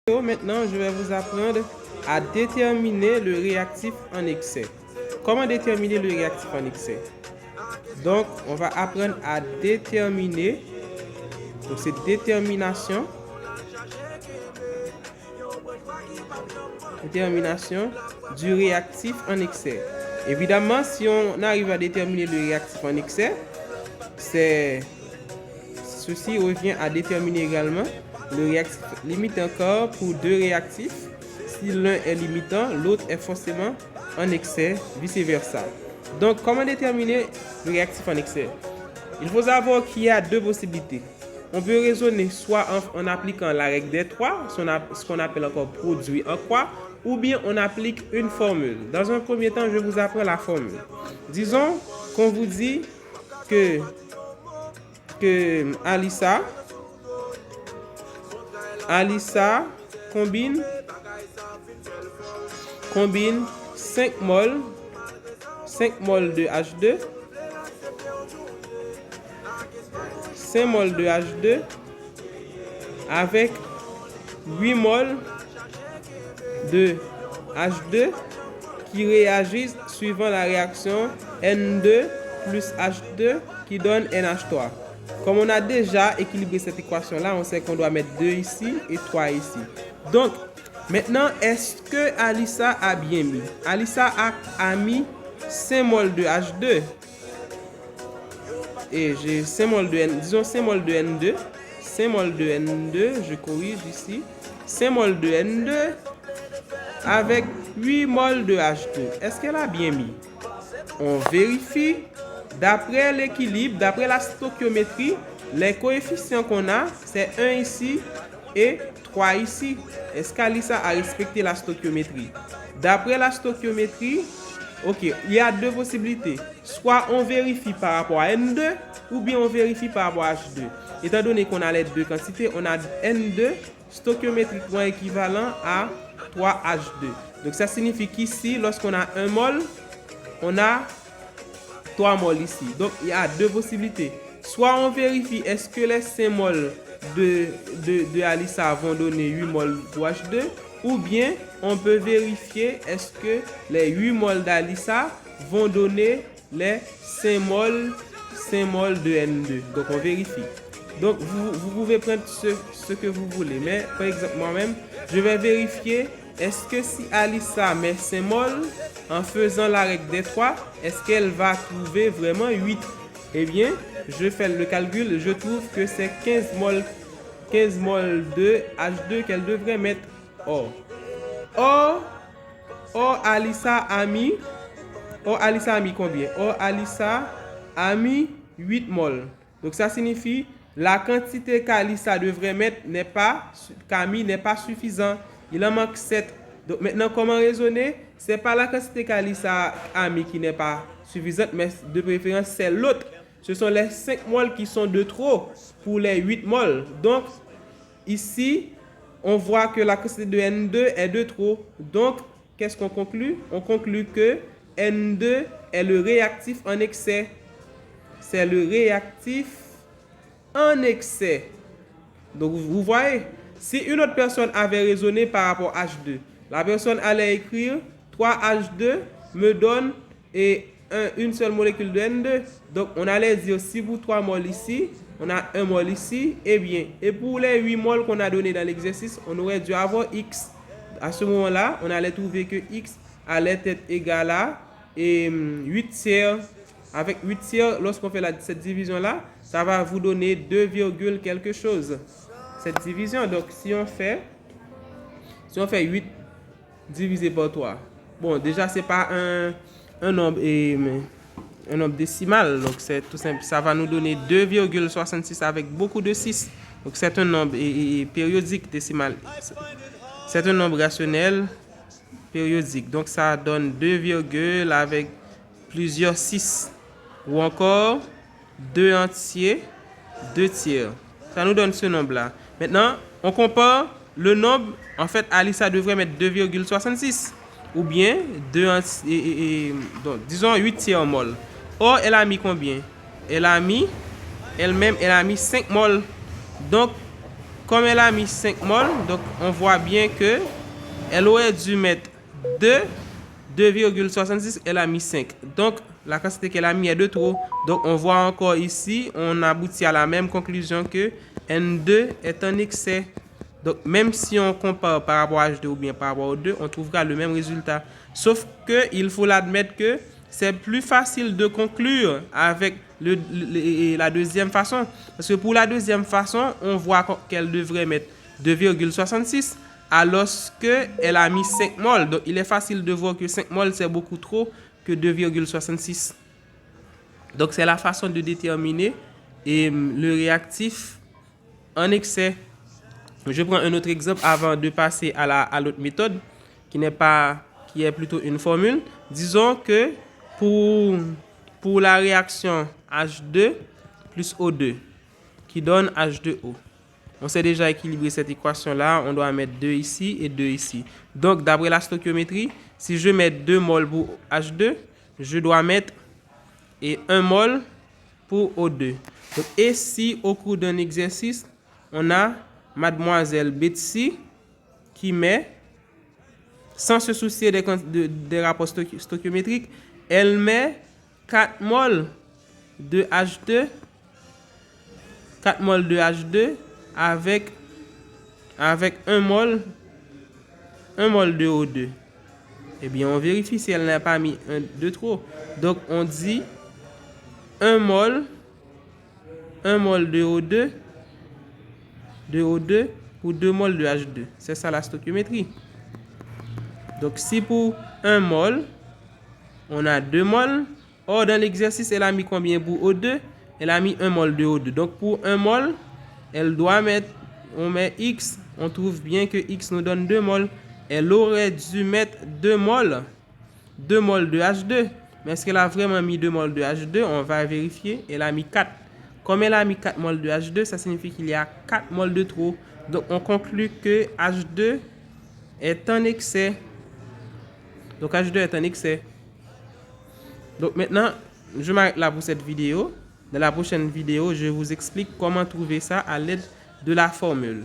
Maintenant, je vais vous apprendre à déterminer le réactif en excès. Comment déterminer le réactif en excès? Donc, on va apprendre à déterminer, donc c'est détermination du réactif en excès. Évidemment, si on arrive à déterminer le réactif en excès, ceci revient à déterminer également le réactif limite encore pour deux réactifs. Si l'un est limitant, l'autre est forcément en excès, vice-versa. Donc, comment déterminer le réactif en excès? Il faut savoir qu'il y a deux possibilités. On peut raisonner soit en appliquant la règle des trois, ce qu'on appelle encore produit en croix, ou bien on applique une formule. Dans un premier temps, je vous apprends la formule. Disons qu'on vous dit que Alissa combine 5 moles de H2, 5 moles de H2 avec 8 moles de H2 qui réagissent suivant la réaction N2 plus H2 qui donne NH3. Comme on a déjà équilibré cette équation-là, on sait qu'on doit mettre 2 ici et 3 ici. Donc, maintenant, est-ce que Alissa a bien mis? Alissa a mis 5 moles de H2. Et j'ai 5 moles de N, disons 5 moles de N2. 5 moles de N2, je corrige ici. 5 moles de N2 avec 8 moles de H2. Est-ce qu'elle a bien mis? On vérifie. D'après l'équilibre, d'après la stoichiométrie, les coefficients qu'on a, c'est 1 ici et 3 ici. Est-ce qu'Alissa a respecté la stoichiométrie? D'après la stoichiométrie, ok, il y a deux possibilités. Soit on vérifie par rapport à N2 ou bien on vérifie par rapport à H2. Étant donné qu'on a les deux quantités, on a N2 stoichiométriquement équivalent à 3H2. Donc ça signifie qu'ici, lorsqu'on a 1 mol, on a 3 moles ici. Donc il y a deux possibilités. Soit on vérifie est-ce que les 5 moles de Alissa vont donner 8 moles pour H2, ou bien on peut vérifier est-ce que les 8 moles d'Alissa vont donner les 5 moles de N2. Donc on vérifie. Donc vous pouvez prendre ce que vous voulez. Mais par exemple moi-même, je vais vérifier est-ce que si Alissa met 5 moles en faisant la règle des 3, est-ce qu'elle va trouver vraiment 8? Eh bien, je fais le calcul, je trouve que c'est 15 moles de H2 qu'elle devrait mettre hors. Or, Alissa a mis combien? Or, Alissa a mis 8 moles. Donc, ça signifie la quantité qu'Alissa devrait mettre Camille n'est pas suffisant. Il en manque 7. Donc, maintenant, comment raisonner? Ce n'est pas la quantité qu'Alissa a mis qui n'est pas suffisante, mais de préférence, c'est l'autre. Ce sont les 5 moles qui sont de trop pour les 8 moles. Donc, ici, on voit que la quantité de N2 est de trop. Donc, qu'est-ce qu'on conclut? On conclut que N2 est le réactif en excès. C'est le réactif en excès. Donc, vous voyez, si une autre personne avait raisonné par rapport à H2, la personne allait écrire 3H2 me donne une seule molécule de N2. Donc, on allait dire si pour 3 moles ici, on a 1 mol ici, eh bien, et pour les 8 moles qu'on a donné dans l'exercice, on aurait dû avoir X. À ce moment-là, on allait trouver que X allait être égal à 8 tiers. Avec 8 tiers, lorsqu'on fait cette division-là, ça va vous donner 2, quelque chose. Cette division, donc si on fait 8 divisé par 3, bon, déjà, c'est pas un nombre décimal, donc c'est tout simple. Ça va nous donner 2,66 avec beaucoup de 6. Donc c'est un nombre périodique décimal. C'est un nombre rationnel périodique. Donc ça donne 2, avec plusieurs 6. Ou encore 2 entiers, 2 tiers. Ça nous donne ce nombre-là. Maintenant, on compare le nombre. En fait, Alissa devrait mettre 2,66. Ou bien, donc, disons 8 tiers mol. Or, elle a mis combien? Elle a mis 5 moles. Donc, comme elle a mis 5 mol, donc on voit bien que elle aurait dû mettre 2,66, elle a mis 5. Donc, la quantité qu'elle a mis est de trop. Donc, on voit encore ici, on aboutit à la même conclusion que N2 est un excès. Donc, même si on compare par rapport à H2 ou bien par rapport au 2, on trouvera le même résultat. Sauf que il faut l'admettre que c'est plus facile de conclure avec la deuxième façon. Parce que pour la deuxième façon, on voit qu'elle devrait mettre 2,66 alors qu'elle a mis 5 mol. Donc, il est facile de voir que 5 mol, c'est beaucoup trop que 2,66. Donc, c'est la façon de déterminer le réactif en excès. Je prends un autre exemple avant de passer à l'autre méthode qui est plutôt une formule. Disons que pour la réaction H2 plus O2 qui donne H2O. On sait déjà équilibrer cette équation-là. On doit mettre 2 ici et 2 ici. Donc, d'après la stoichiométrie, si je mets 2 mol pour H2, je dois mettre 1 mol pour O2. Donc, et si au cours d'un exercice, on a mademoiselle Betsy qui met, sans se soucier des rapports stoichiométriques, elle met 4 mol de H2, 4 mol de H2 avec 1 mol de O2. Eh bien, on vérifie si elle n'a pas mis un de trop. Donc, on dit 1 mol de O2 pour 2 mol de H2. C'est ça la stoichiométrie. Donc, si pour 1 mol, on a 2 mol, or dans l'exercice, elle a mis combien pour O2? Elle a mis 1 mol de O2. Donc, pour 1 mol, elle doit mettre, on met X, on trouve bien que X nous donne 2 mol. Elle aurait dû mettre 2 mol de H2. Mais est-ce qu'elle a vraiment mis 2 mol de H2? On va vérifier. Elle a mis 4. Comme elle a mis 4 mol de H2, ça signifie qu'il y a 4 mol de trop. Donc, on conclut que H2 est un excès. Donc, H2 est un excès. Donc, maintenant, je m'arrête là pour cette vidéo. Dans la prochaine vidéo, je vous explique comment trouver ça à l'aide de la formule.